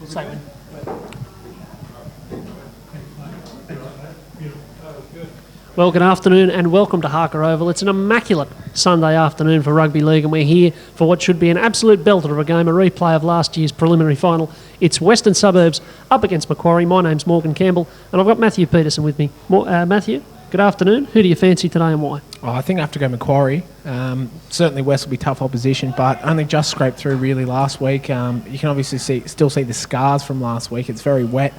Say when. Well, good afternoon and welcome to Harker Oval. It's an immaculate Sunday afternoon for rugby league and we're here for what should be an absolute belter of a game, a replay of last year's preliminary final. It's Western Suburbs up against Macquarie. My name's Morgan Campbell and I've got Matthew Peterson with me. Matthew, good afternoon. Who do you fancy today and why? Oh, I think I have to go Macquarie. Certainly West will be tough opposition, but only just scraped through really last week. You can obviously still see the scars from last week. It's very wet,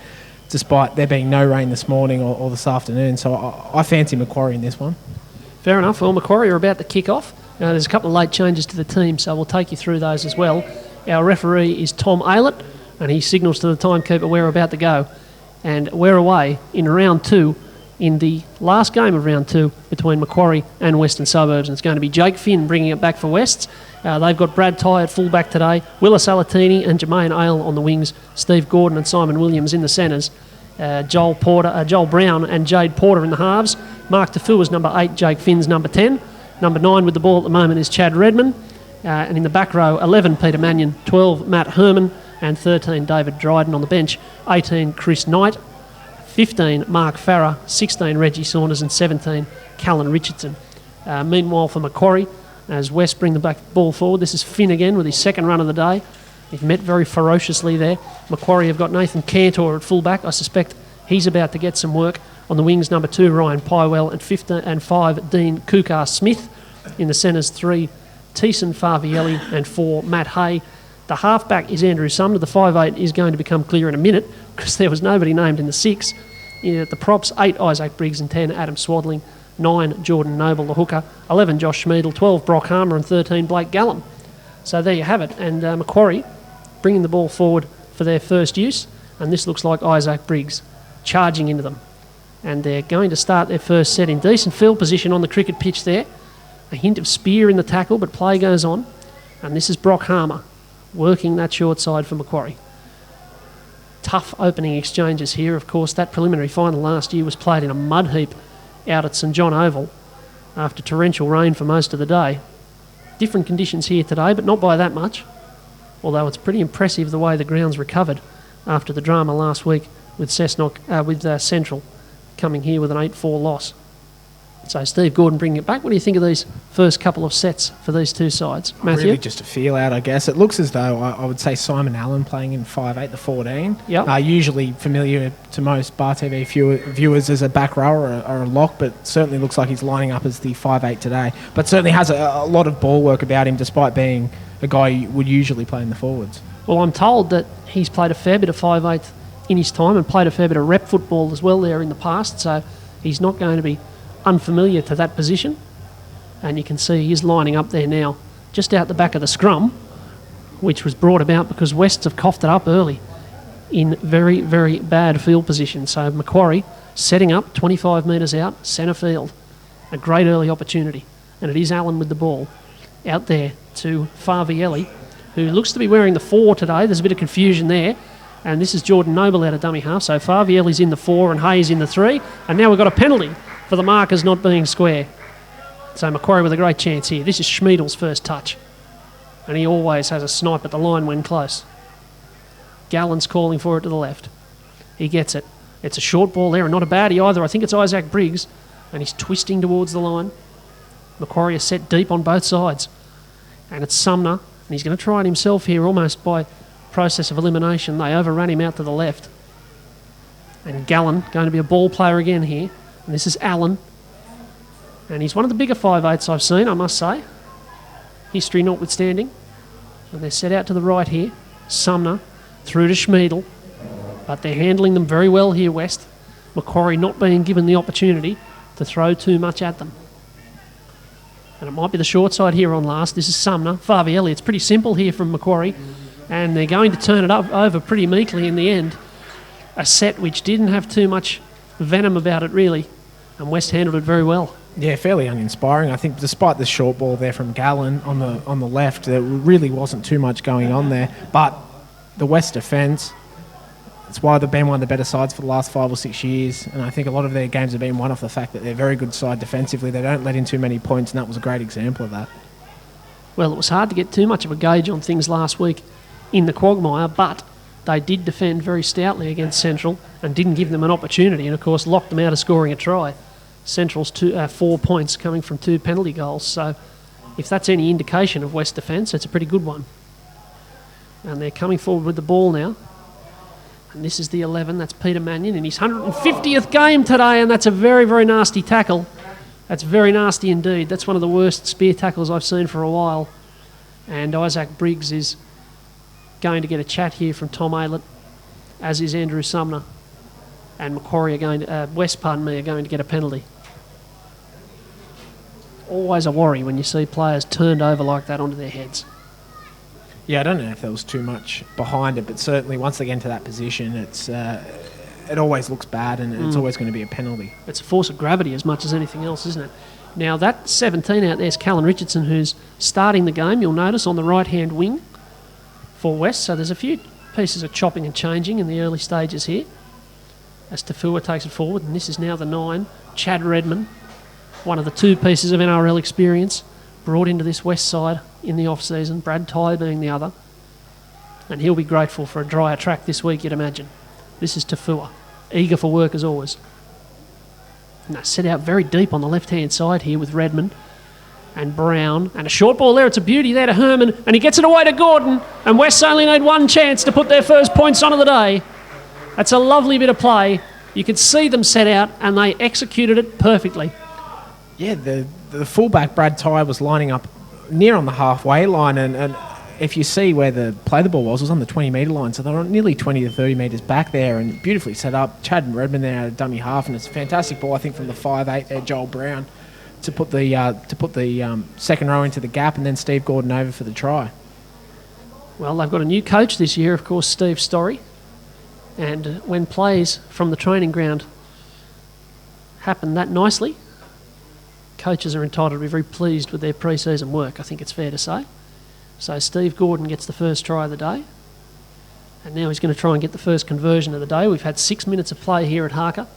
despite there being no rain this morning or this afternoon. So I fancy Macquarie in this one. Fair enough. Well, Macquarie are about to kick off. There's a couple of late changes to the team, so we'll take you through those as well. Our referee is Tom Aylett, and he signals to the timekeeper we're about to go. And we're away in round two, in the last game of round two between Macquarie and Western Suburbs. And it's going to be Jake Finn bringing it back for Wests. They've got Brad Tye at fullback today, Willa Salatini and Jermaine Ale on the wings, Steve Gordon and Simon Williams in the centres, Joel Brown and Jade Porter in the halves. Mark Tafu is number 8, Jake Finn's number 10. Number 9 with the ball at the moment is Chad Redman. And in the back row, 11 Peter Mannion, 12 Matt Herman and 13 David Dryden on the bench, 18 Chris Knight, 15 Mark Farrer, 16 Reggie Saunders and 17 Callan Richardson. Meanwhile for Macquarie, as West bring the ball forward, this is Finn again with his second run of the day. He's met very ferociously there. Macquarie have got Nathan Cantor at fullback. I suspect he's about to get some work. On the wings, number 2 Ryan Pywell and 5 Dean Kukar Smith. In the centres, 3 Teeson Favielli and 4 Matt Hay. The halfback is Andrew Sumner. The 5'8" is going to become clear in a minute because there was nobody named in the 6. At the props, 8 Isaac Briggs and 10 Adam Swadling, 9 Jordan Noble, the hooker, 11 Josh Schmiedel, 12 Brock Harmer and 13 Blake Gallum. So there you have it. And Macquarie bringing the ball forward for their first use. And this looks like Isaac Briggs charging into them. And they're going to start their first set in decent field position on the cricket pitch there. A hint of spear in the tackle, but play goes on. And this is Brock Harmer working that short side for Macquarie. Tough opening exchanges here. Of course, that preliminary final last year was played in a mud heap out at St John Oval after torrential rain for most of the day. Different conditions here today, but not by that much. Although it's pretty impressive the way the ground's recovered after the drama last week with Central coming here with an 8-4 loss. So Steve Gordon bringing it back. What do you think of these first couple of sets for these two sides, Matthew? Really just a feel out, I guess. It looks as though I would say Simon Allen playing in 5'8", the 14. Yep. Usually familiar to most Bar TV viewers as a back rower or a lock, but certainly looks like he's lining up as the 5'8 today. But certainly has a lot of ball work about him, despite being a guy you would usually play in the forwards. Well, I'm told that he's played a fair bit of 5'8 in his time and played a fair bit of rep football as well there in the past, so he's not going to be unfamiliar to that position. And you can see he's lining up there now just out the back of the scrum, which was brought about because Wests have coughed it up early in very, very bad field position. So Macquarie setting up 25 metres out, centre field. A great early opportunity. And it is Allen with the ball out there to Favielli, who looks to be wearing the 4 today. There's a bit of confusion there. And this is Jordan Noble out of dummy half. So Favielli's in the 4 and Hayes in the 3. And now we've got a penalty for the markers not being square. So Macquarie with a great chance here. This is Schmiedel's first touch. And he always has a snipe at the line when close. Gallen's calling for it to the left. He gets it. It's a short ball there and not a baddie either. I think it's Isaac Briggs. And he's twisting towards the line. Macquarie is set deep on both sides. And it's Sumner. And he's going to try it himself here almost by process of elimination. They overrun him out to the left. And Gallen going to be a ball player again here. And this is Allen. And he's one of the bigger 5'8s I've seen, I must say. History notwithstanding. And they're set out to the right here. Sumner through to Schmiedel. But they're handling them very well here, West. Macquarie not being given the opportunity to throw too much at them. And it might be the short side here on last. This is Sumner. Favielli. It's pretty simple here from Macquarie. And they're going to turn it over pretty meekly in the end. A set which didn't have too much venom about it, really. And West handled it very well. Yeah, fairly uninspiring. I think despite the short ball there from Gallen on the left, there really wasn't too much going on there. But the West defence, it's why they've been one of the better sides for the last 5 or 6 years. And I think a lot of their games have been won off the fact that they're a very good side defensively. They don't let in too many points, and that was a great example of that. Well, it was hard to get too much of a gauge on things last week in the quagmire, but they did defend very stoutly against Central and didn't give them an opportunity, and of course locked them out of scoring a try. Central's 4 points coming from 2 penalty goals, so if that's any indication of West defence, it's a pretty good one. And they're coming forward with the ball now. And this is the 11, that's Peter Mannion in his 150th game today, and that's a very, very nasty tackle. That's very nasty indeed. That's one of the worst spear tackles I've seen for a while. And Isaac Briggs is going to get a chat here from Tom Aylett, as is Andrew Sumner. And Macquarie West are going to get a penalty. Always a worry when you see players turned over like that onto their heads. Yeah, I don't know if there was too much behind it, but certainly once they get into that position, it always looks bad, and it's always going to be a penalty. It's a force of gravity as much as anything else, isn't it? Now, that 17 out there is Callan Richardson, who's starting the game, you'll notice, on the right-hand wing for West. So there's a few pieces of chopping and changing in the early stages here as Tafua takes it forward, and this is now the 9, Chad Redman, one of the 2 pieces of NRL experience brought into this West side in the off-season, Brad Tye being the other. And he'll be grateful for a drier track this week, you'd imagine. This is Tafua, eager for work as always. And they set out very deep on the left-hand side here with Redmond and Brown. And a short ball there, it's a beauty there to Herman, and he gets it away to Gordon, and West only need one chance to put their first points on of the day. That's a lovely bit of play. You could see them set out, and they executed it perfectly. Yeah, the fullback, Brad Tye, was lining up near on the halfway line, and if you see where the ball was, it was on the 20-metre line, so they were nearly 20 to 30 metres back there and beautifully set up. Chad Redmond there at a dummy half, and it's a fantastic ball, I think, from the 5'8" there, Joel Brown, to put the second row into the gap, and then Steve Gordon over for the try. Well, they've got a new coach this year, of course, Steve Story, and when plays from the training ground happen that nicely, coaches are entitled to be very pleased with their pre-season work, I think it's fair to say. So Steve Gordon gets the first try of the day, and now he's going to try and get the first conversion of the day. We've had 6 minutes of play here at Harker.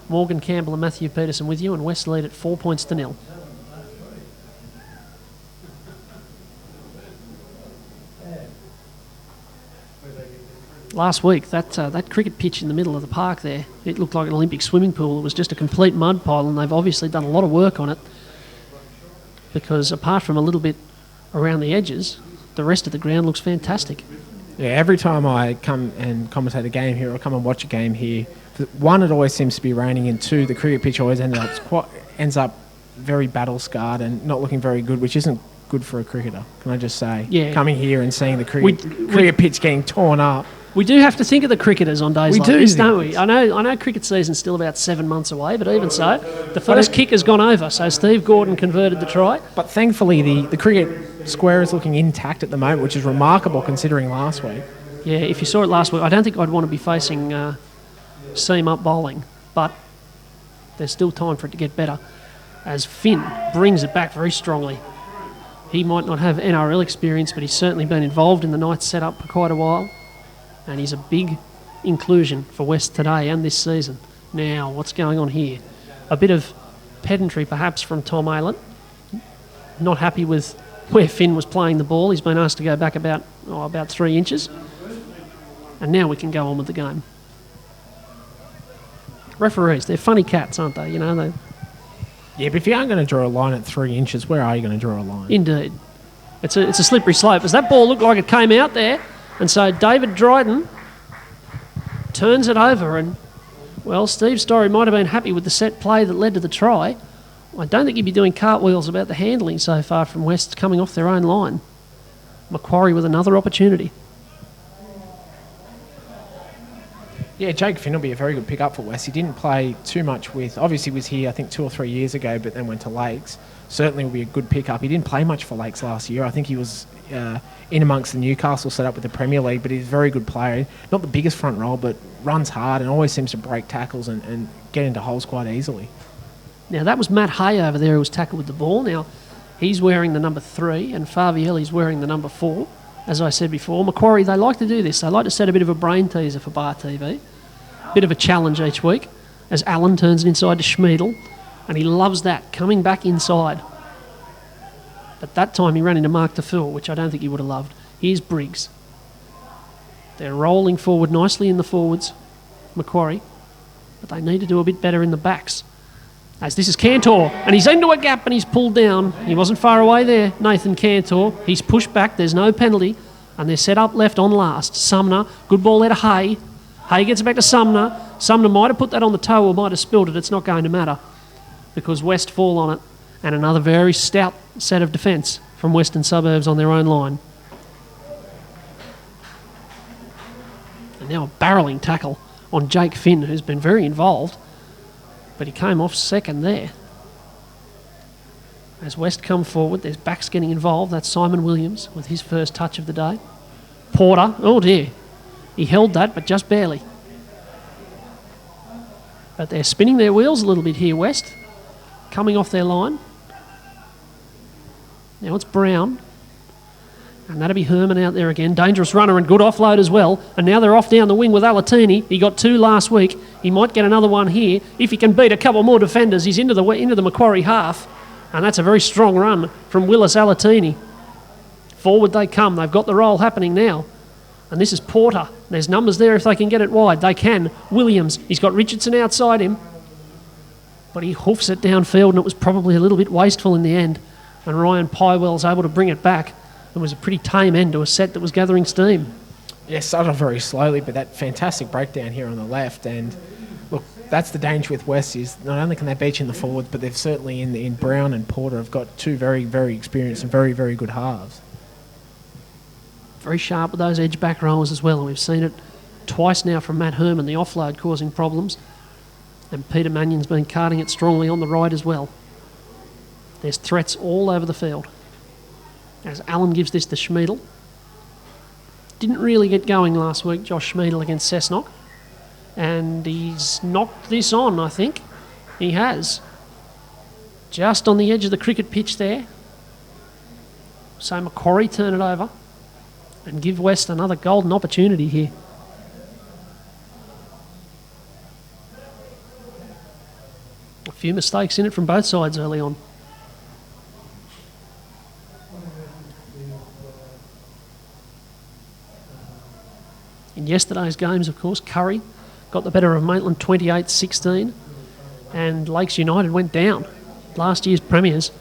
Morgan Campbell and Matthew Peterson with you, and West lead at 4 points to 0. Last week, that cricket pitch in the middle of the park there, it looked like an Olympic swimming pool. It was just a complete mud pile, and they've obviously done a lot of work on it, because apart from a little bit around the edges, the rest of the ground looks fantastic. Yeah, every time I come and commentate a game here or come and watch a game here, one, it always seems to be raining, and 2, the cricket pitch always ends up very battle-scarred and not looking very good, which isn't good for a cricketer, can I just say? Yeah. Coming here and seeing the cricket pitch getting torn up. We do have to think of the cricketers on days We like do. this, don't we? I know cricket season's still about 7 months away, but even so, the first kick has gone over, so Steve Gordon converted the try. But thankfully, the cricket square is looking intact at the moment, which is remarkable considering last week. Yeah, if you saw it last week, I don't think I'd want to be facing seam-up bowling, but there's still time for it to get better, as Finn brings it back very strongly. He might not have NRL experience, but he's certainly been involved in the Knights setup for quite a while, and he's a big inclusion for West today and this season. Now, what's going on here? A bit of pedantry perhaps from Tom Aylett. Not happy with where Finn was playing the ball. He's been asked to go back about 3 inches. And now we can go on with the game. Referees, they're funny cats, aren't they? You know, Yeah, but if you aren't going to draw a line at 3 inches, where are you going to draw a line? Indeed. It's a slippery slope. As that ball looked like it came out there, and so David Dryden turns it over, and, well, Steve Story might have been happy with the set play that led to the try. I don't think he'd be doing cartwheels about the handling so far from West coming off their own line. Macquarie with another opportunity. Yeah, Jake Finn will be a very good pick-up for West. He didn't play too much with... Obviously, was here, I think, 2 or 3 years ago, but then went to Lakes. Certainly will be a good pick-up. He didn't play much for Lakes last year. I think he was in amongst the Newcastle setup with the Premier League, but he's a very good player. Not the biggest front row, but runs hard and always seems to break tackles and get into holes quite easily. Now, that was Matt Hay over there who was tackled with the ball. Now, he's wearing the number 3, and Favielli's wearing the number 4. As I said before, Macquarie, they like to do this. They like to set a bit of a brain teaser for Bar TV. Bit of a challenge each week as Allen turns it inside to Schmiedel, and he loves that, coming back inside. But that time he ran into Mark Tafua, which I don't think he would have loved. Here's Briggs. They're rolling forward nicely in the forwards, Macquarie, but they need to do a bit better in the backs. As this is Cantor, and he's into a gap and he's pulled down. He wasn't far away there, Nathan Cantor. He's pushed back, there's no penalty, and they're set up left on last. Sumner, good ball there to Hay. Hay gets it back to Sumner. Sumner might have put that on the toe or might have spilled it. It's not going to matter because West fall on it, and another very stout set of defence from Western Suburbs on their own line. And now a barrelling tackle on Jake Finn, who's been very involved, but he came off second there. As West come forward, there's backs getting involved. That's Simon Williams with his first touch of the day. Porter, oh dear, he held that, but just barely. But they're spinning their wheels a little bit here, West, coming off their line. Now it's Brown. And that'll be Herman out there again. Dangerous runner and good offload as well. And now they're off down the wing with Alatini. He got 2 last week. He might get another one here. If he can beat a couple more defenders, he's into the Macquarie half. And that's a very strong run from Willis Alatini. Forward they come. They've got the roll happening now. And this is Porter. There's numbers there if they can get it wide. They can. Williams. He's got Richardson outside him. But he hoofs it downfield and it was probably a little bit wasteful in the end. And Ryan Pywell's able to bring it back. It was a pretty tame end to a set that was gathering steam. Yeah, started off very slowly, but that fantastic breakdown here on the left. And look, that's the danger with West is not only can they beat you in the forwards, but they've certainly in Brown and Porter have got 2 very, very experienced and very, very good halves. Very sharp with those edge back rollers as well. And we've seen it twice now from Matt Herman, the offload causing problems. And Peter Mannion's been carting it strongly on the right as well. There's threats all over the field. As Allen gives this to Schmiedel. Didn't really get going last week, Josh Schmiedel against Cessnock. And he's knocked this on, I think. He has. Just on the edge of the cricket pitch there. So Macquarie turn it over and give West another golden opportunity here. A few mistakes in it from both sides early on. In yesterday's games, of course, Curry got the better of Maitland 28-16 and Lakes United went down. Last year's premiers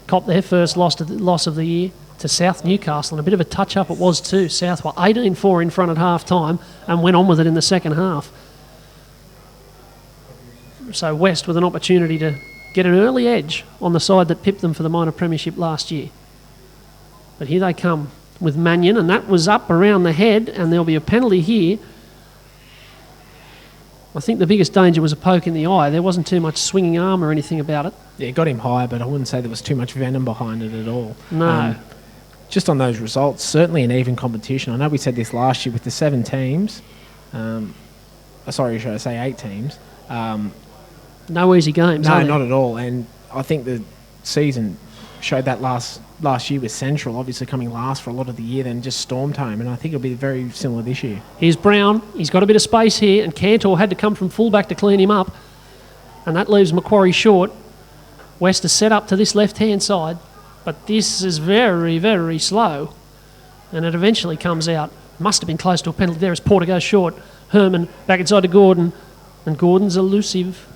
copped their first loss of the year to South Newcastle, and a bit of a touch-up it was too. South were 18-4 in front at half-time and went on with it in the second half. So West with an opportunity to get an early edge on the side that pipped them for the minor premiership last year. But here they come with Mannion, and that was up around the head, and there'll be a penalty here. I think the biggest danger was a poke in the eye. There wasn't too much swinging arm or anything about it. Yeah, it got him high, but I wouldn't say there was too much venom behind it at all. No. Just on those results, certainly an even competition. I know we said this last year with the 7 teams. Sorry, should I say 8 teams? No easy games, No, are there? not at all. And I think the season showed that last year with Central, obviously coming last for a lot of the year, then just stormed home. And I think it'll be very similar this year. Here's Brown. He's got a bit of space here, and Cantor had to come from fullback to clean him up. And that leaves Macquarie short. West is set up to this left-hand side, but this is very, very slow. And it eventually comes out. Must have been close to a penalty there as Porter goes short. Herman back inside to Gordon, and Gordon's elusive.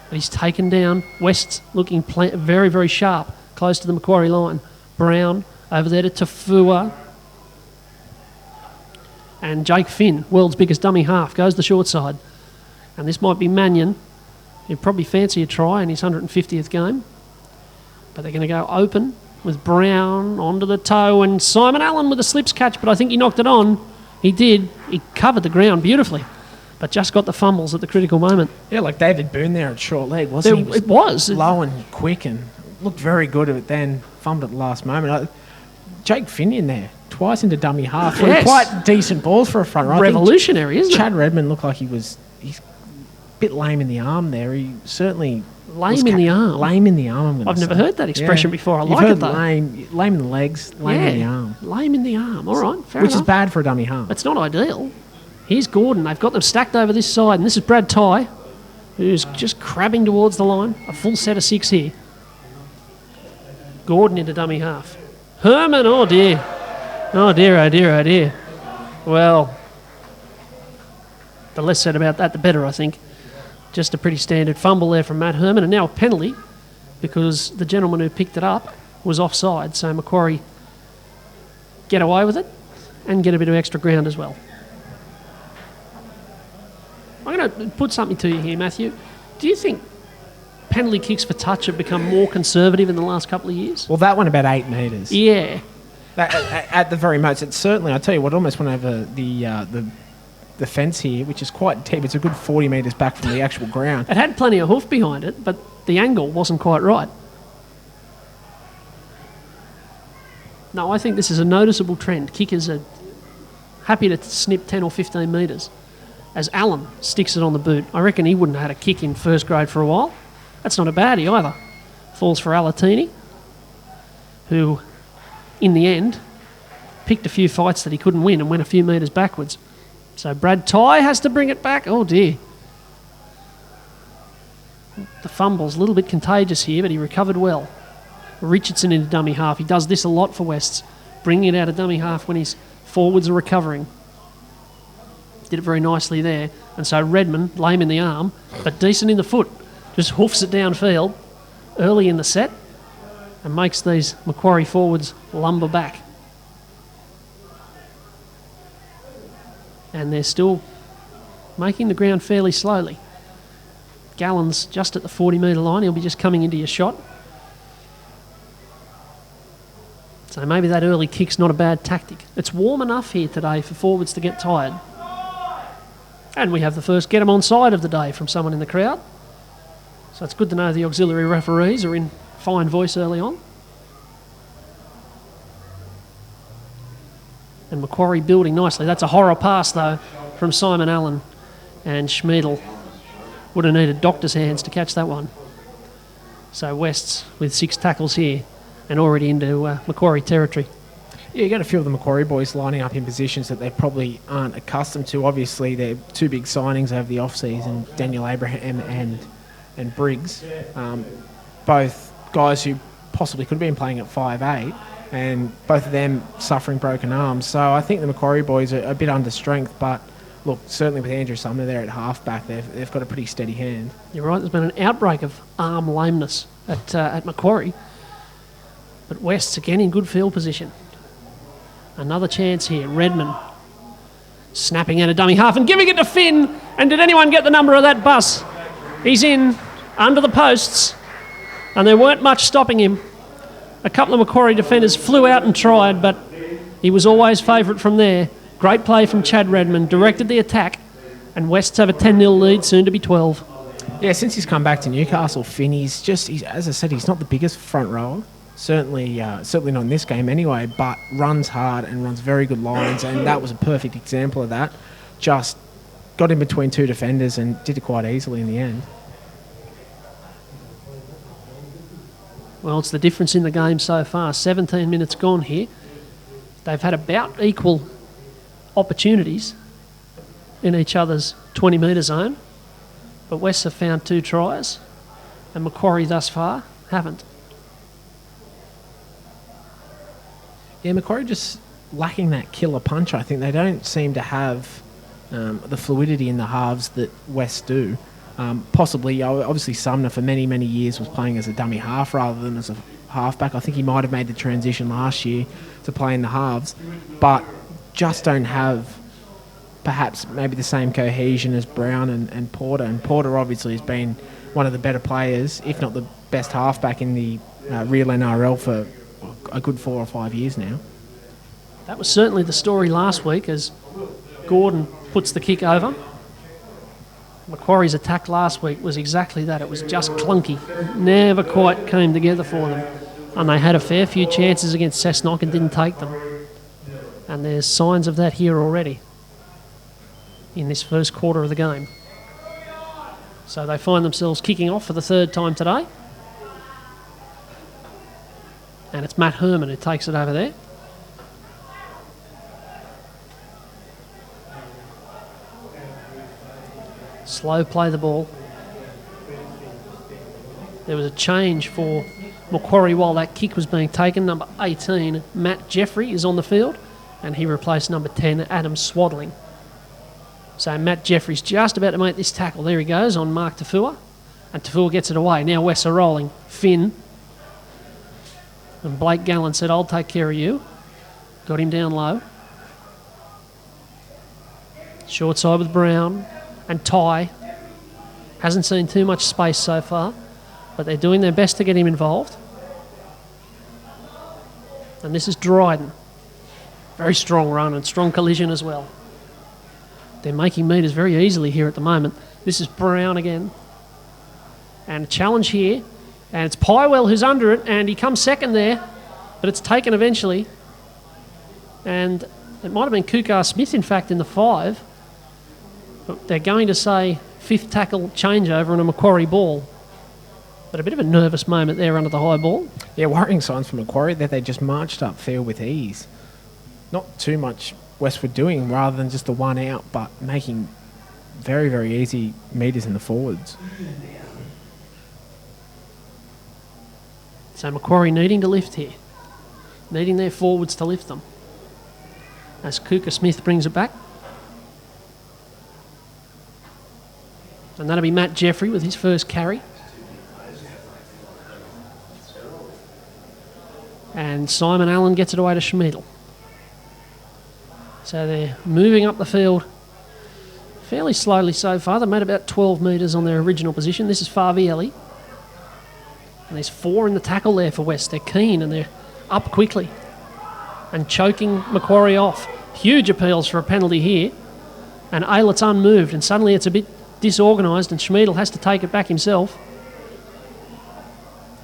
But he's taken down. West's looking very, very sharp, close to the Macquarie line. Brown over there to Tafua. And Jake Finn, world's biggest dummy half, goes the short side. And this might be Mannion. He'd probably fancy a try in his 150th game. But they're going to go open with Brown onto the toe, and Simon Allen with a slips catch, but I think he knocked it on. He did. He covered the ground beautifully, but just got the fumbles at the critical moment. Yeah, like David Boone there at short leg, wasn't he? It was. Low and quick and looked very good at it then, fumbled at the last moment. Jake Finn in there, twice into dummy half. Yes. Quite decent balls for a front row. Revolutionary, isn't it? Chad Redmond looked like he's a bit lame in the arm there. He certainly... Lame in the arm? Lame in the arm, I'm going to say. I've never heard that expression before. I You've like heard it though. lame in the legs, lame in the arm. Lame in the arm. All right, fair Which enough. is bad for a dummy half. It's not ideal. Here's Gordon. They've got them stacked over this side, and this is Brad Tye, who's just crabbing towards the line. A full set of 6 here. Gordon into dummy half. Herman, oh dear. Oh dear, oh dear, oh dear. Well, The less said about that, the better, I think. Just a pretty standard fumble there from Matt Herman, and now a penalty because the gentleman who picked it up was offside. So Macquarie get away with it and get a bit of extra ground as well. I'm going to put something to you here, Matthew. Do you think penalty kicks for touch have become more conservative in the last couple of years? Well, that one about 8 metres. Yeah. At the very most, it's certainly, I'll tell you what, almost went over the fence here, which is quite deep. It's a good 40 metres back from the actual ground. It had plenty of hoof behind it, but the angle wasn't quite right. No, I think this is a noticeable trend. Kickers are happy to snip 10 or 15 metres as Allen sticks it on the boot. I reckon he wouldn't have had a kick in first grade for a while. That's not a baddie either. Falls for Alatini, who, in the end, picked a few fights that he couldn't win and went a few metres backwards. So Brad Tye has to bring it back. Oh, dear. The fumble's a little bit contagious here, but he recovered well. Richardson into dummy half. He does this a lot for Wests, bringing it out of dummy half when his forwards are recovering. Did it very nicely there. And so Redmond, lame in the arm, but decent in the foot, just hoofs it downfield early in the set and makes these Macquarie forwards lumber back. And they're still making the ground fairly slowly. Gallen's just at the 40-metre line. He'll be just coming into your shot. So maybe that early kick's not a bad tactic. It's warm enough here today for forwards to get tired. And we have the first get 'em on side of the day from someone in the crowd. So it's good to know the auxiliary referees are in fine voice early on. And Macquarie building nicely. That's a horror pass, though, from Simon Allen. And Schmiedel would have needed doctor's hands to catch that one. So Wests with 6 tackles here and already into Macquarie territory. Yeah, you got a few of the Macquarie boys lining up in positions that they probably aren't accustomed to. Obviously, they're 2 big signings over the off-season, Daniel Abraham and Briggs. Both guys who possibly could have been playing at 5'8", and both of them suffering broken arms. So I think the Macquarie boys are a bit under strength, but look, certainly with Andrew Sumner there at halfback, they've got a pretty steady hand. You're right, there's been an outbreak of arm lameness at Macquarie. But West's again in good field position. Another chance here. Redmond snapping out a dummy half and giving it to Finn. And did anyone get the number of that bus? He's in under the posts and there weren't much stopping him. A couple of Macquarie defenders flew out and tried, but he was always favourite from there. Great play from Chad Redmond, directed the attack, and Wests have a 10-0 lead, soon to be 12. Yeah, since he's come back to Newcastle, Finn, he's as I said, he's not the biggest front rower. Certainly not in this game anyway, but runs hard and runs very good lines, and that was a perfect example of that. Just got in between 2 defenders and did it quite easily in the end. Well, it's the difference in the game so far. 17 minutes gone here. They've had about equal opportunities in each other's 20-metre zone, but Wests have found 2 tries, and Macquarie thus far haven't. Yeah, Macquarie just lacking that killer punch. I think they don't seem to have the fluidity in the halves that West do. Possibly, obviously Sumner for many, many years was playing as a dummy half rather than as a halfback. I think he might have made the transition last year to play in the halves, but just don't have perhaps maybe the same cohesion as Brown and Porter. And Porter obviously has been one of the better players, if not the best halfback in the real NRL for a good 4 or 5 years now. That was certainly the story last week as Gordon puts the kick over. Macquarie's attack last week was exactly that. It was just clunky. Never quite came together for them. And they had a fair few chances against Cessnock and didn't take them. And there's signs of that here already in this first quarter of the game. So they find themselves kicking off for the 3rd time today. And it's Matt Herman who takes it over there. Slow play the ball. There was a change for Macquarie while that kick was being taken. Number 18, Matt Jeffrey, is on the field, and he replaced number 10, Adam Swaddling. So Matt Jeffrey's just about to make this tackle. There he goes on Mark Tafua. And Tafua gets it away. Now West are rolling. Finn. And Blake Gallen said, I'll take care of you. Got him down low. Short side with Brown. And Ty. Hasn't seen too much space so far. But they're doing their best to get him involved. And this is Dryden. Very strong run and strong collision as well. They're making metres very easily here at the moment. This is Brown again. And a challenge here. And it's Pywell who's under it, and he comes second there. But it's taken eventually. And it might have been Kukar Smith, in fact, in the 5. But they're going to say 5th tackle changeover on a Macquarie ball. But a bit of a nervous moment there under the high ball. Yeah, worrying signs for Macquarie that they just marched upfield with ease. Not too much Westwood doing rather than just the one out, but making very, very easy metres in the forwards. So Macquarie needing to lift here. Needing their forwards to lift them. As Kuka Smith brings it back. And that'll be Matt Jeffrey with his first carry. And Simon Allen gets it away to Schmidl. So they're moving up the field fairly slowly so far. They've made about 12 metres on their original position. This is Favielli. And there's 4 in the tackle there for West. They're keen and they're up quickly and choking Macquarie off. Huge appeals for a penalty here. And Aylett's unmoved, and suddenly it's a bit disorganised, and Schmidl has to take it back himself.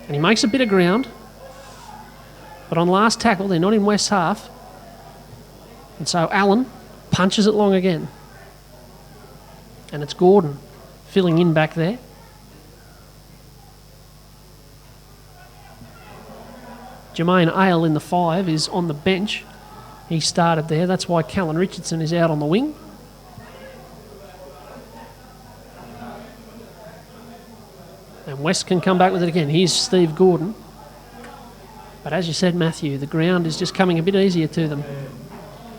And he makes a bit of ground. But on last tackle, they're not in West's half. And so Allen punches it long again. And it's Gordon filling in back there. Jermaine Ale in the 5 is on the bench. He started there. That's why Callan Richardson is out on the wing. And West can come back with it again. Here's Steve Gordon. But as you said, Matthew, the ground is just coming a bit easier to them.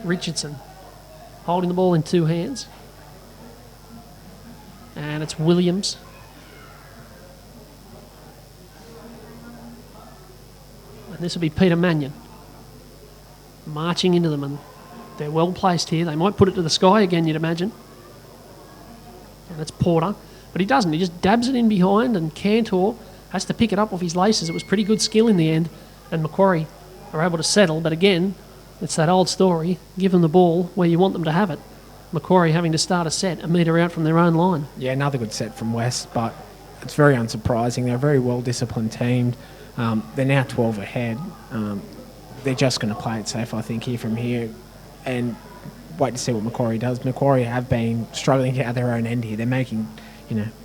Richardson holding the ball in 2 hands. And it's Williams. And this will be Peter Mannion marching into them, and they're well placed here. They might put it to the sky again, you'd imagine. And that's Porter. But he doesn't. He just dabs it in behind, and Cantor has to pick it up off his laces. It was pretty good skill in the end, and Macquarie are able to settle. But again, it's that old story. Give them the ball where you want them to have it. Macquarie having to start a set a metre out from their own line. Yeah, another good set from West, but it's very unsurprising. They're a very well-disciplined team. They're now 12 ahead. They're just going to play it safe, I think, here from here, and wait to see what Macquarie does. Macquarie have been struggling to get out their own end here. They're making,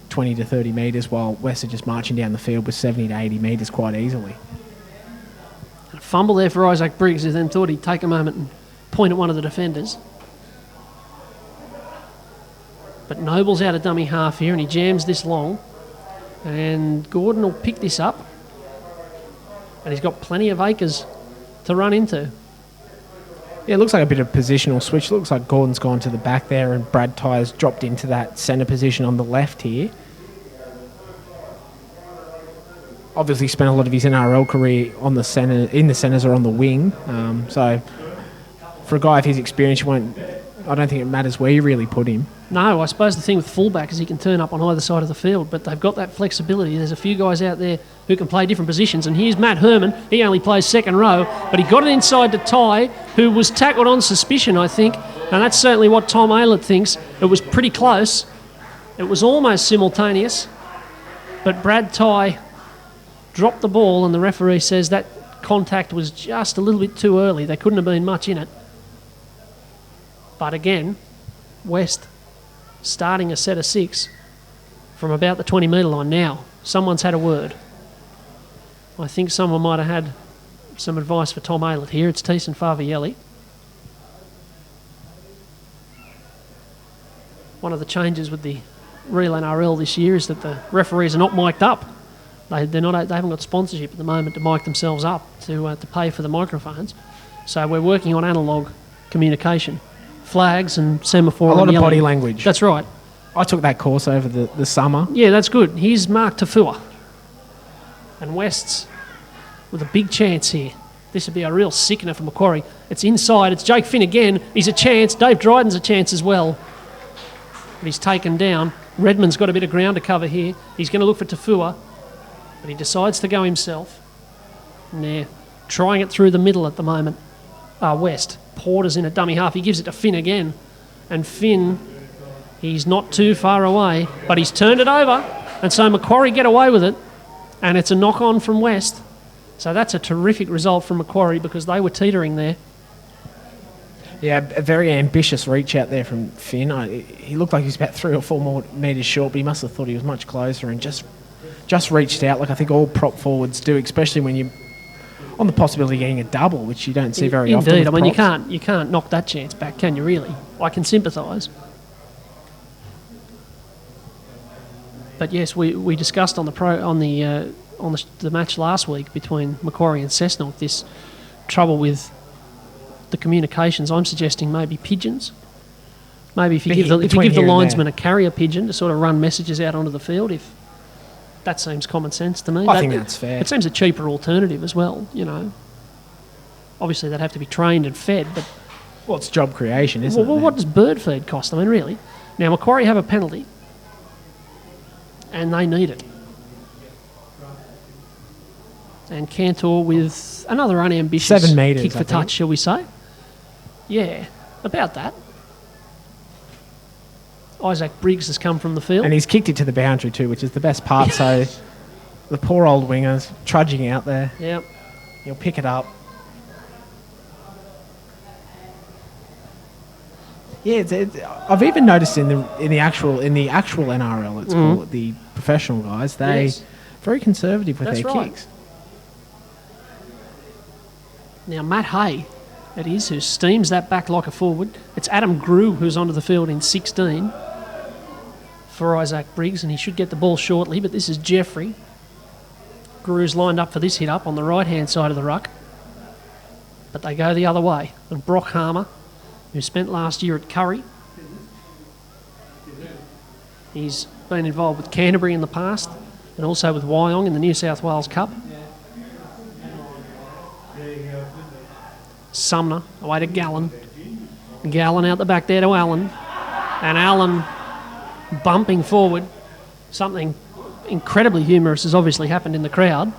20 to 30 metres, while West are just marching down the field with 70 to 80 metres quite easily. A fumble there for Isaac Briggs, who then thought he'd take a moment and point at one of the defenders. But Noble's out of dummy half here, and he jams this long. And Gordon will pick this up. And he's got plenty of acres to run into. Yeah, it looks like a bit of positional switch. Looks like Gordon's gone to the back there, and Brad Tyers dropped into that centre position on the left here. Obviously spent a lot of his NRL career on the centre, in the centres or on the wing. So for a guy of his experience, I don't think it matters where you really put him. No, I suppose the thing with fullback is he can turn up on either side of the field, but they've got that flexibility. There's a few guys out there who can play different positions, and here's Matt Herman. He only plays second row, but he got it inside to Ty, who was tackled on suspicion, I think, and that's certainly what Tom Aylett thinks. It was pretty close. It was almost simultaneous, but Brad Ty dropped the ball, and the referee says that contact was just a little bit too early. There couldn't have been much in it. But again, West starting a set of 6 from about the 20-metre line. Now, someone's had a word. I think someone might have had some advice for Tom Aylett here. It's Teeson Favielli. One of the changes with the Real NRL this year is that the referees are not mic'd up. They haven't got sponsorship at the moment to mic themselves up to pay for the microphones. So we're working on analogue communication. flags and semaphore. A lot and of yelling. body language. That's right. I took that course over the summer. Yeah, that's good. Here's Mark Tafua. And Wests with a big chance here. This would be a real sickener for Macquarie. It's inside. It's Jake Finn again. He's a chance. Dave Dryden's a chance as well. But he's taken down. Redmond's got a bit of ground to cover here. He's going to look for Tafua. But he decides to go himself. And they're trying it through the middle at the moment. West. Porter's in a dummy half. He gives it to Finn again. And Finn, he's not too far away. But he's turned it over. And so Macquarie get away with it. And it's a knock-on from West. So that's a terrific result from Macquarie because they were teetering there. Yeah, a very ambitious reach out there from Finn. He looked like he was about 3 or 4 more metres short, but he must have thought he was much closer and just reached out like I think all prop forwards do, especially when you're on the possibility of getting a double, which you don't see very often. Indeed, I mean props. you can't knock that chance back, can you? Really? I can sympathise. But yes, we discussed on the match last week between Macquarie and Cessnock this trouble with the communications. I'm suggesting maybe pigeons. Maybe if you give the linesman a carrier pigeon to sort of run messages out onto the field, if that seems common sense to me. I think that's fair. It seems a cheaper alternative as well. You know, obviously they'd have to be trained and fed, but well, it's job creation, isn't it? Well, what does bird feed cost? I mean, really. Now Macquarie have a penalty, and they need it. And Cantor with another unambitious 7 metres, kick for touch, shall we say? Yeah, about that. Isaac Briggs has come from the field. And he's kicked it to the boundary too, which is the best part. So the poor old winger's trudging out there. Yep. He'll pick it up. Yeah, I've even noticed in the actual NRL, let's call it, the professional guys, they very conservative with their kicks. Now, Matt Hay, it is, who steams that back like a forward. It's Adam Grew who's onto the field in 16 for Isaac Briggs, and he should get the ball shortly, but this is Jeffrey. Grew's lined up for this hit up on the right-hand side of the ruck. But they go the other way. And Brock Harmer, who spent last year at Curry, he's been involved with Canterbury in the past and also with Wyong in the New South Wales Cup. Sumner away to Gallen. Gallen out the back there to Allen. And Allen bumping forward. Something incredibly humorous has obviously happened in the crowd,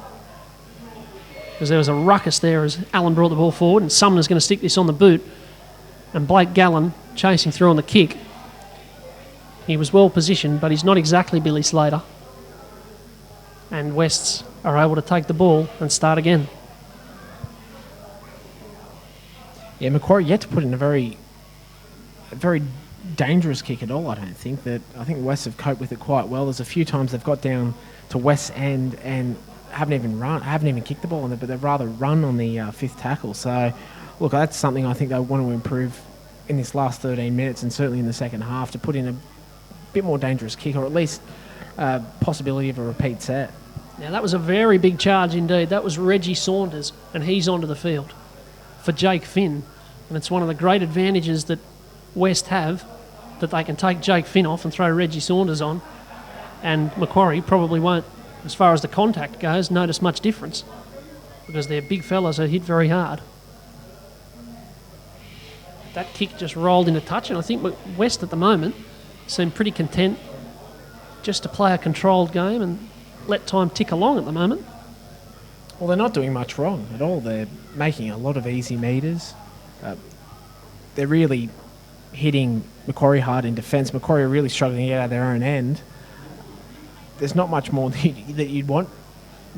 because there was a ruckus there as Allen brought the ball forward, and Sumner's going to stick this on the boot. And Blake Gallen chasing through on the kick. He was well positioned, but he's not exactly Billy Slater. And Wests are able to take the ball and start again. Yeah, Macquarie yet to put in a very dangerous kick at all, I don't think. I think West have coped with it quite well. There's a few times they've got down to West's end and haven't even kicked the ball on it, but they've rather run on the fifth tackle. So, look, that's something I think they want to improve in this last 13 minutes and certainly in the second half, to put in a bit more dangerous kick, or at least possibility of a repeat set. Now, that was a very big charge indeed. That was Reggie Saunders, and he's onto the field for Jake Finn. And it's one of the great advantages that West have, that they can take Jake Finn off and throw Reggie Saunders on, and Macquarie probably won't, as far as the contact goes, notice much difference, because they're big fellas who hit very hard. That kick just rolled into touch, and I think West at the moment seem pretty content just to play a controlled game and let time tick along at the moment. Well, they're not doing much wrong at all. They're making a lot of easy meters. They're really hitting Macquarie hard in defence. Macquarie are really struggling to get out of their own end. There's not much more that you'd want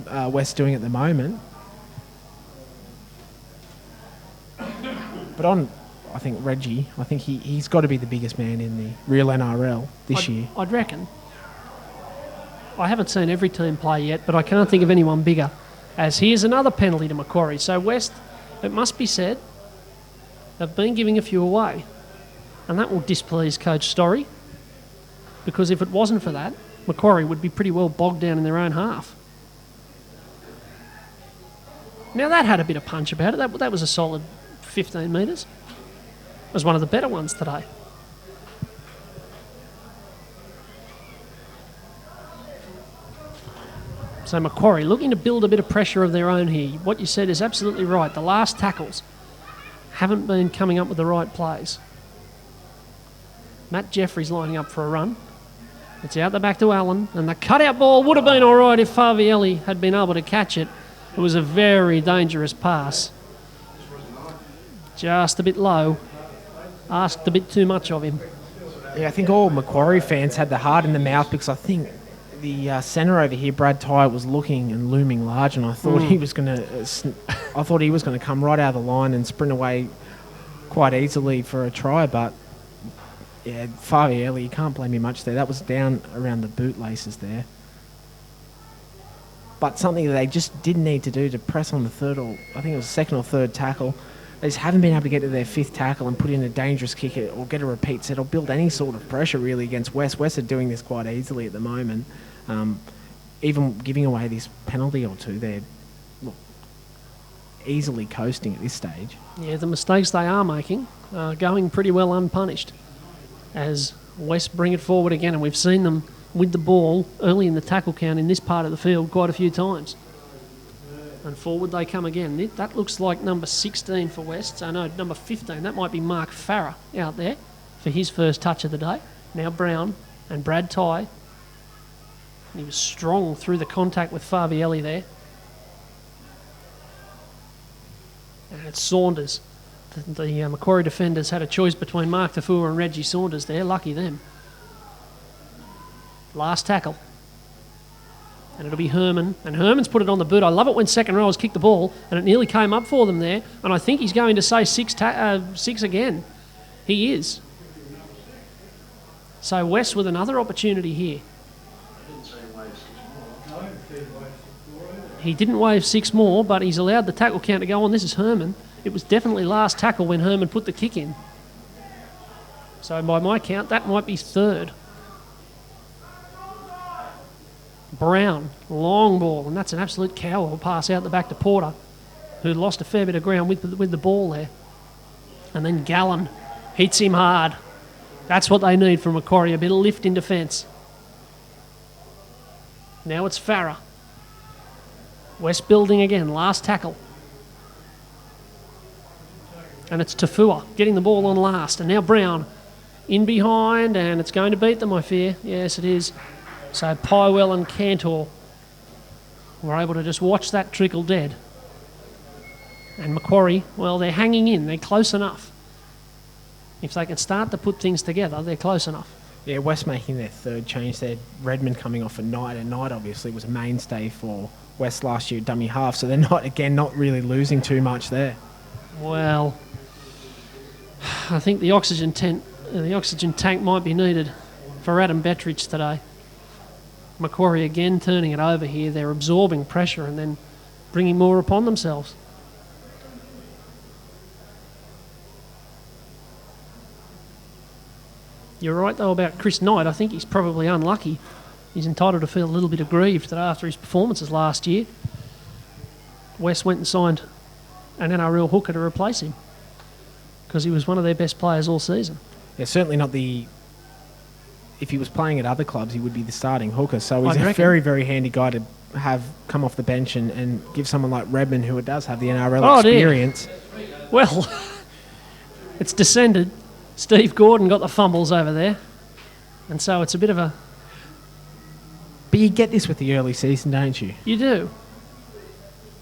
West doing at the moment. But I think Reggie, he's got to be the biggest man in the real NRL this year. I'd reckon. I haven't seen every team play yet, but I can't think of anyone bigger. As here's another penalty to Macquarie. So West, it must be said, they've been giving a few away. And that will displease Coach Story, because if it wasn't for that, Macquarie would be pretty well bogged down in their own half. Now that had a bit of punch about it. That was a solid 15 metres. was one of the better ones today. So Macquarie looking to build a bit of pressure of their own here. What you said is absolutely right. The last tackles haven't been coming up with the right plays. Matt Jeffries lining up for a run. It's out the back to Allen, and the cutout ball would have been all right if Favielli had been able to catch it. It was a very dangerous pass. Just a bit low. Asked a bit too much of him. Yeah, I think all Macquarie fans had the heart in the mouth because I think the centre over here, Brad Tye, was looking and looming large, and I thought he was going to come right out of the line and sprint away quite easily for a try, but yeah, Favielli, you can't blame him much there. That was down around the bootlaces there. But something that they just didn't need to do to press on the third, or I think it was second or third tackle. They just haven't been able to get to their fifth tackle and put in a dangerous kick or get a repeat set or build any sort of pressure really against West. West are doing this quite easily at the moment. Even giving away this penalty or two, they're easily coasting at this stage. Yeah, the mistakes they are making are going pretty well unpunished as West bring it forward again, and we've seen them with the ball early in the tackle count in this part of the field quite a few times. And forward they come again. That looks like number 16 for West. So no, number 15. That might be Mark Farah out there for his first touch of the day. Now Brown and Brad Tye. He was strong through the contact with Favielli there. And it's Saunders. The Macquarie defenders had a choice between Mark Tafua and Reggie Saunders there. Lucky them. Last tackle. And it'll be Herman. And Herman's put it on the boot. I love it when second rowers kick the ball, and it nearly came up for them there. And I think he's going to say six again. He is. So West with another opportunity here. He didn't wave six more, but he's allowed the tackle count to go on. This is Herman. It was definitely last tackle when Herman put the kick in. So by my count, that might be third. Brown, long ball, and that's an absolute coward pass out the back to Porter, who lost a fair bit of ground with the ball there. And then Gallen hits him hard. That's what they need from Macquarie, a bit of lift in defence. Now it's Farah. West building again, last tackle. And it's Tafua getting the ball on last. And now Brown in behind, and it's going to beat them, I fear. Yes, it is. So Pywell and Cantor were able to just watch that trickle dead. And Macquarie, well, they're hanging in. They're close enough. If they can start to put things together, they're close enough. Yeah, West making their third change there. Redmond coming off at Knight, and Knight obviously was a mainstay for West last year, dummy half. So they're not really losing too much there. Well, I think the oxygen tank might be needed for Adam Bettridge today. Macquarie again turning it over here. They're absorbing pressure and then bringing more upon themselves. You're right, though, about Chris Knight. I think he's probably unlucky. He's entitled to feel a little bit aggrieved that after his performances last year, West went and signed an NRL hooker to replace him because he was one of their best players all season. Yeah, certainly not the... If he was playing at other clubs, he would be the starting hooker. So he's I'd a very, very handy guy to have come off the bench and give someone like Redmond, who does have the NRL experience. Dear. Well, it's descended. Steve Gordon got the fumbles over there. And so it's a bit of a... But you get this with the early season, don't you? You do.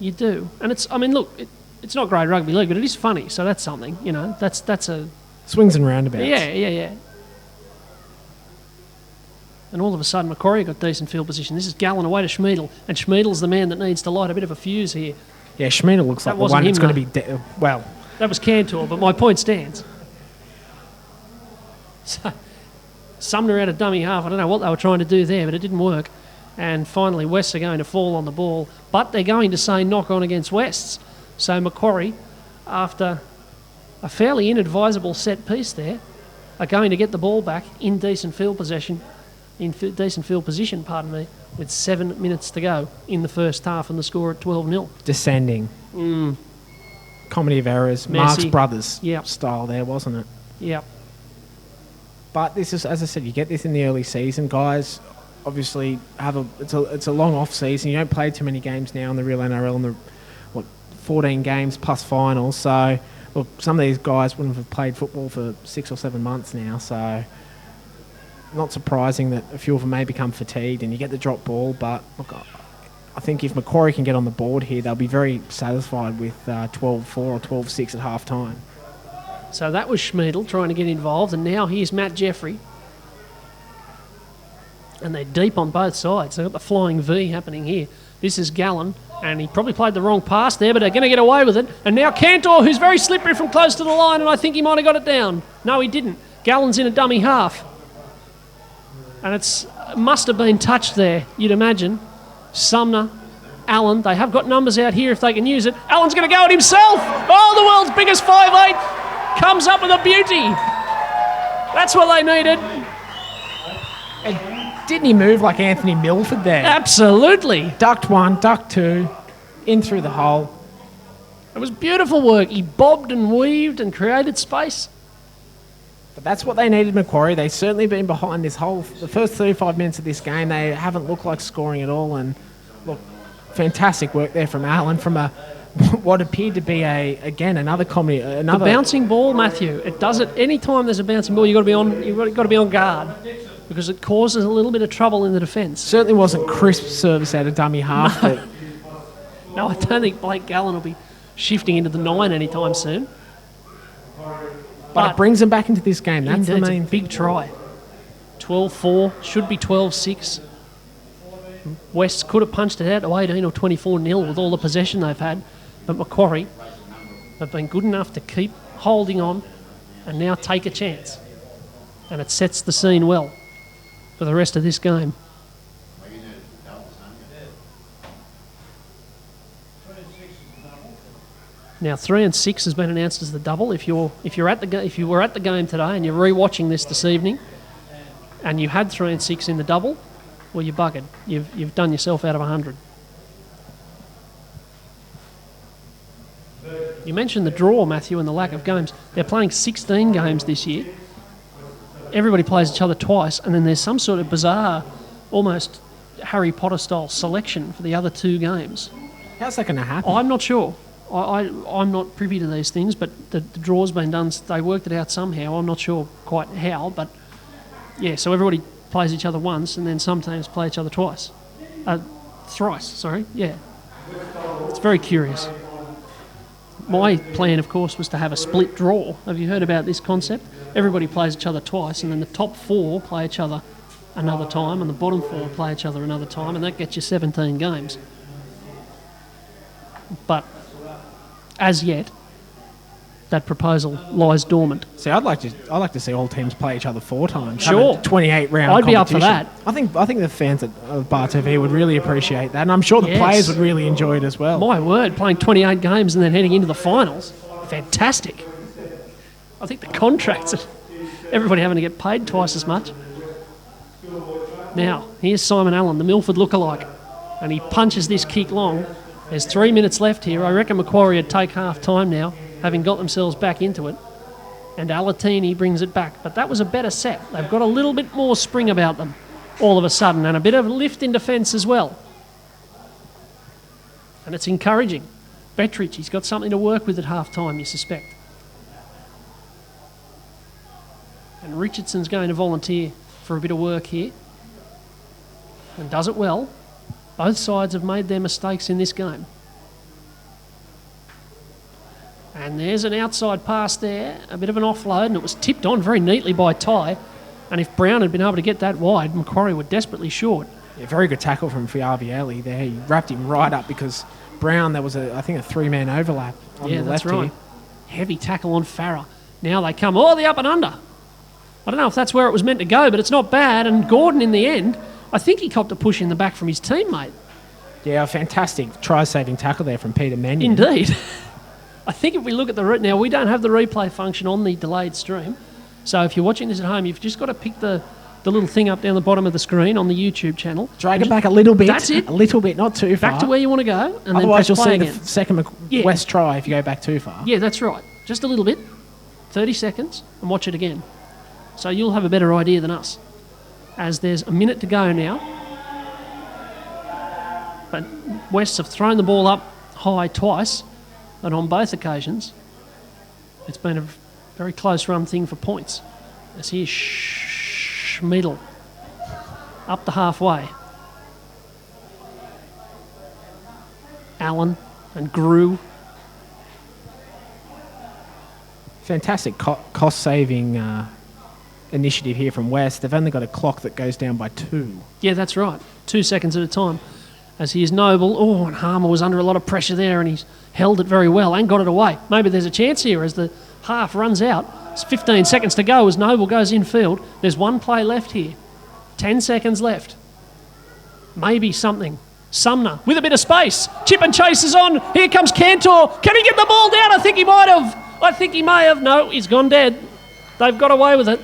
You do. And it's... I mean, look, it's not great rugby league, but it is funny. So that's something, you know. That's a... Swings and roundabouts. Yeah. And all of a sudden, Macquarie got decent field position. This is Gallen away to Schmiedel, and Schmiedel's the man that needs to light a bit of a fuse here. Yeah, Schmiedel looks like the one that's going to be... well... That was Cantor, but my point stands. So, Sumner out of dummy half. I don't know what they were trying to do there, but it didn't work. And finally, Wests are going to fall on the ball, but they're going to say knock on against Wests. So Macquarie, after a fairly inadvisable set piece there, are going to get the ball back in decent field position, with 7 minutes to go in the first half and the score at 12-0. Descending. comedy of errors, Messi. Marx Brothers Yep. style there, wasn't it? Yep. But this is, as I said, you get this in the early season. Guys obviously it's a long off season. You don't play too many games now in the real NRL, in the 14 games plus finals. So look, some of these guys wouldn't have played football for 6 or 7 months now. So not surprising that a few of them may become fatigued, and you get the drop ball. But look, I think if Macquarie can get on the board here, they'll be very satisfied with 12-4 or 12-6 at half time. So that was Schmiedel trying to get involved, and now here's Matt Jeffrey. And they're deep on both sides. They've got the flying V happening here. This is Gallen, and he probably played the wrong pass there, but they're going to get away with it. And now Cantor, who's very slippery from close to the line, and I think he might have got it down. No, he didn't. Gallen's in a dummy half. And it must have been touched there, you'd imagine. Sumner, Allen, they have got numbers out here if they can use it. Allen's going to go it himself. Oh, the world's biggest 5'8", comes up with a beauty. That's what they needed. And didn't he move like Anthony Milford there? Absolutely. Ducked one, ducked two, in through the hole. It was beautiful work. He bobbed and weaved and created space. But that's what they needed, Macquarie. They've certainly been behind the first 35 minutes of this game. They haven't looked like scoring at all. And look, fantastic work there from Allen from what appeared to be another comedy. The bouncing ball, Matthew. It does it any time there's a bouncing ball. You've got to be on guard because it causes a little bit of trouble in the defence. Certainly wasn't crisp service out of dummy half. No. No, I don't think Blake Gallen will be shifting into the 9 anytime soon. But it brings them back into this game. That's the main big try. 12-4, should be 12-6. West could have punched it out to 18 or 24-0 with all the possession they've had. But Macquarie have been good enough to keep holding on and now take a chance. And it sets the scene well for the rest of this game. Now 3 and 6 has been announced as the double. If you were at the game today and you're rewatching this evening, and you had 3 and 6 in the double, well, you're buggered. You've done yourself out of 100. You mentioned the draw, Matthew, and the lack of games. They're playing 16 games this year. Everybody plays each other twice, and then there's some sort of bizarre, almost Harry Potter-style selection for the other 2 games. How's that going to happen? I'm not sure. I'm not privy to these things, but the draw's been done. They worked it out somehow. I'm not sure quite how, but yeah, so everybody plays each other once, and then some teams play each other twice. Thrice, sorry, yeah. It's very curious. My plan, of course, was to have a split draw. Have you heard about this concept? Everybody plays each other twice, and then the top 4 play each other another time, and the bottom 4 play each other another time, and that gets you 17 games. But as yet, that proposal lies dormant. See, I'd like to see all teams play each other 4 times. Sure. 28 round. I'd be up for that. I think the fans of Bar TV would really appreciate that, and I'm sure the players would really enjoy it as well. My word, playing 28 games and then heading into the finals, fantastic. I think the contracts, everybody having to get paid twice as much. Now, here's Simon Allen, the Milford lookalike, and he punches this kick long. There's 3 minutes left here. I reckon Macquarie would take half time now, having got themselves back into it. And Alatini brings it back. But that was a better set. They've got a little bit more spring about them all of a sudden, and a bit of lift in defence as well. And it's encouraging. Bettridge, he's got something to work with at half time, you suspect. And Richardson's going to volunteer for a bit of work here. And does it well. Both sides have made their mistakes in this game. And there's an outside pass there, a bit of an offload, and it was tipped on very neatly by Ty. And if Brown had been able to get that wide, Macquarie were desperately short. Yeah, very good tackle from Fiavielli there. He wrapped him right up because Brown, there was I think a 3-man overlap on the left. Yeah, that's right. Here. Heavy tackle on Farah. Now they come, the up and under. I don't know if that's where it was meant to go, but it's not bad. And Gordon, in the end, I think he copped a push in the back from his teammate. Yeah, a fantastic try-saving tackle there from Peter Mannion. Indeed. I think if we look at now we don't have the replay function on the delayed stream. So if you're watching this at home, you've just got to pick the the little thing up down the bottom of the screen on the YouTube channel. Drag it back a little bit. That's it. A little bit, not too far. Back to where you want to go, and then Otherwise, press you'll play see again. the second Yeah. West try if you go back too far. Yeah, that's right. Just a little bit. 30 seconds, and watch it again. So you'll have a better idea than us. As there's a minute to go now. But West have thrown the ball up high twice, and on both occasions, it's been a very close run thing for points. As here's Schmidl up the halfway. Allen and Grew. Fantastic cost-saving initiative here from West. They've only got a clock that goes down by 2. Yeah, that's right. 2 seconds at a time. As he is Noble. Oh, and Harmer was under a lot of pressure there, and he's held it very well and got it away. Maybe there's a chance here as the half runs out. It's 15 seconds to go as Noble goes infield. There's one play left here. 10 seconds left. Maybe something. Sumner with a bit of space. Chip and chase is on. Here comes Cantor. Can he get the ball down? I think he might have. I think he may have. No, he's gone dead. They've got away with it.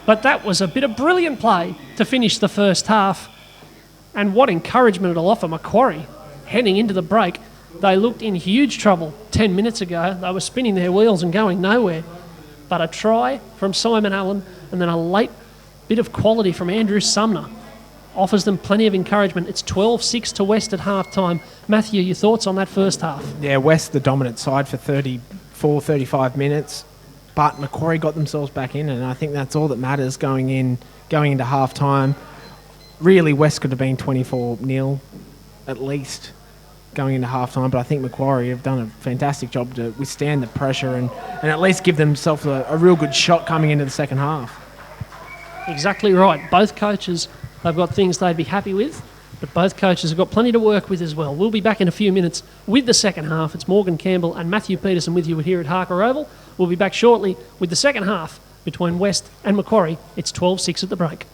But that was a bit of brilliant play to finish the first half. And what encouragement it'll offer Macquarie heading into the break. They looked in huge trouble 10 minutes ago. They were spinning their wheels and going nowhere. But a try from Simon Allen and then a late bit of quality from Andrew Sumner offers them plenty of encouragement. It's 12-6 to West at half-time. Matthew, your thoughts on that first half? Yeah, West the dominant side for 34, 35 minutes. But Macquarie got themselves back in, and I think that's all that matters going into half-time. Really, West could have been 24-0 at least going into half-time, but I think Macquarie have done a fantastic job to withstand the pressure and at least give themselves a real good shot coming into the second half. Exactly right. Both coaches have got things they'd be happy with, but both coaches have got plenty to work with as well. We'll be back in a few minutes with the second half. It's Morgan Campbell and Matthew Peterson with you here at Harker Oval. We'll be back shortly with the second half between West and Macquarie. It's 12-6 at the break.